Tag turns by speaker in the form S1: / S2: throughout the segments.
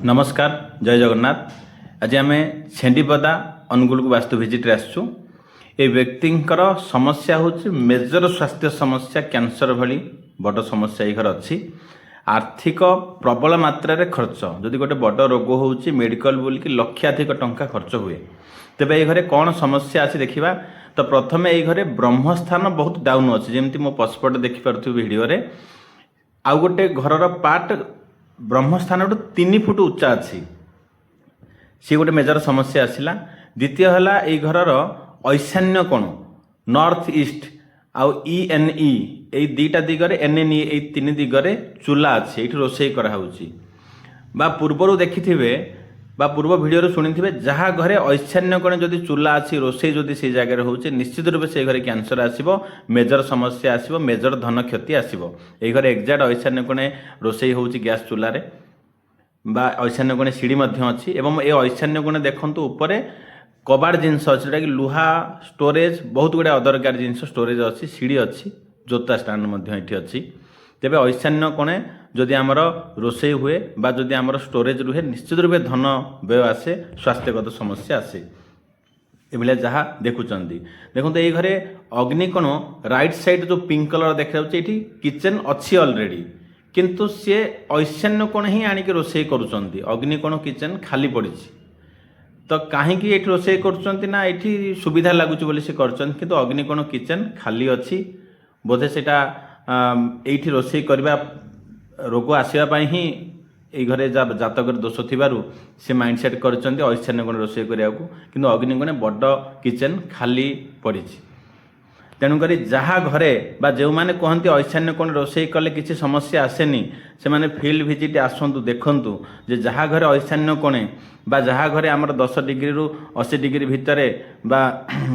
S1: नमस्कार जय जगन्नाथ। आज आम छेंडीपदा अनुगुल को वास्तु भिजिट आसचु। ए व्यक्तिंकर समस्या होची मेजर स्वास्थ्य समस्या कैंसर भली बड़ समस्या ये घर अच्छी। आर्थिक प्रबल मात्रा रे खर्च जदि गोटे बड़ रोग होची मेडिकल बोल कि लक्षाधिक टंका खर्च हुए तेबे ये घरे कौन समस्या अच्छी देखिबा। तो प्रथमे ये घरे ब्रह्मस्थान बहुत डाउन अच्छी जमती मो पछपट देखिपारथि वीडियो रे। आउ गोटे घरर पार्ट ब्रह्मस्थान 3 फुट उच्चा अच्छी सी गोटे मेजर समस्या आसला। द्वितीय है ये घरर ऐशान्य कोण नॉर्थ ईस्ट आउ ENE ये दुईटा दिगरे NNE ये 3 दिगरे चूला अच्छी ये रोषे कराऊँगी बा पूर्वर देखिथिबे बा पूर्व वीडियो शुणी जहाँ घरे ऐशान्य कोणे जदि चूला अच्छी रोषे जदि से जगह होचे निश्चित रूप से घरे कैंसर आसीबो, मेजर समस्या आसीबो, मेजर धन क्षति आसीबो। ये घरे एक्जाक्ट ऐशान्य कोणे रोषे होची गैस चूलारे बा ऐशान्य कोणे सीढ़ी मध्य अच्छी एवं ए ऐशान्य कोणे देखंतु ऊपर कबाड़ जिनस अच्छी जोटा कि लुहा स्टोरेज बहुत गुड़े अदरकार जिनस स्टोरेज अच्छी सीढ़ी अच्छी जोता स्टैंड मध्य एठी अच्छी। तेबे ऐशान्य कोणे जदि आमर रोषे हुए बा जदि आमर स्टोरेज रुहे निश्चित रूपे धन व्यय आसे, स्वास्थ्यगत समस्या आसे। ये जहाँ देखुंट देखो ये घरे अग्निकोण राइट साइड जो पिंक कलर देखा ये किचेन अच्छी अलरेडी किंतु सी ऐशान्य कोण ही आणिक रोषे करुँच अग्निकोण किचेन खाली पड़ी तो कहीं ये रोषे करुँच ये सुविधा लगुच बोली से कर अग्निकोण किचेन खाली अच्छी बोधे सेटा ये रोषे करवा रोग आसवाई ही ये घरे जातक दोष थी से माइंडसेट कर ऐशान्य कोण रोषे करने कि अग्निकोण बड़ किचेन खाली पड़ी। तेणुक जहाँ घरे बा जो मैंने कहते ऐशान्य कोण रोषे कले किसी समस्या आसेनी से माने फील्ड विजिट आसतु देखु जे जहाँ घरे ऐशान्य कोणे बा जहाँ घरे आमर 10 डिग्री रु 80 डिग्री भितर बा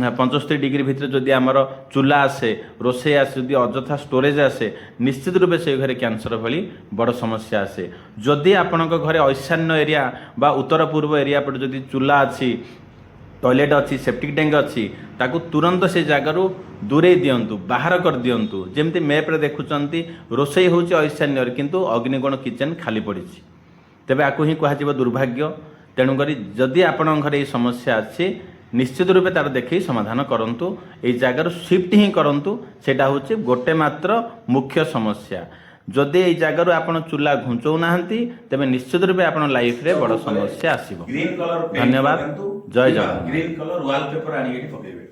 S1: 75 डिग्री भितर जदि आमर चूला आसे रोषे आसे जदि अଯଥା स्टोरेज आसे निश्चित रूप से घरे कैंसर भली बड़ समस्या आसे। जदि आपण घरे ऐशान्य एरिया बा उत्तर पूर्व एरिया पर जदि चूला अच्छी टॉयलेट अच्छी सेप्टिक टैंक अच्छी ताकू तुरंत से जगार दूरे दिंतु बाहर कर दिंतु। जमती मैप्रे देखुंट रोषे होची ऐशान्य किंतु अग्निकोण किचेन खाली पड़ी तेबे आपको ही कह दुर्भाग्य। तेणुक जदि आपण घरे समस्या अच्छी निश्चित रूपे तार देखी समाधान करंतु ये जगार शिफ्ट ही करंतु सेटा होची गोटे मात्र मुख्य समस्या। जदि ये जगार आपण चूला घुंचौ नाहंती तेबे निश्चित रूपे आपण लाइफ रे बड़ समस्या आसीबो।
S2: ग्रीन कलर
S1: धन्यवाद जय जगन्नाथ।
S2: ग्रीन कलर वॉलपेपर आनी एठी पकेबे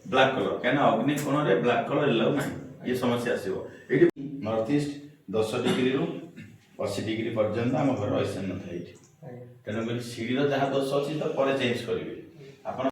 S2: ब्लैक कलर कहना अग्नि कोण रे ब्लैक कलर लाउ ना ये समस्या आसीबो। एठी नॉर्थ ईस्ट 10 डिग्री रु 80 डिग्री पर्यंत हम घर ऐशान्य थाई तेणुक सीढ़ी जहाँ दोष अच्छी तो पर चेंज करेंगे।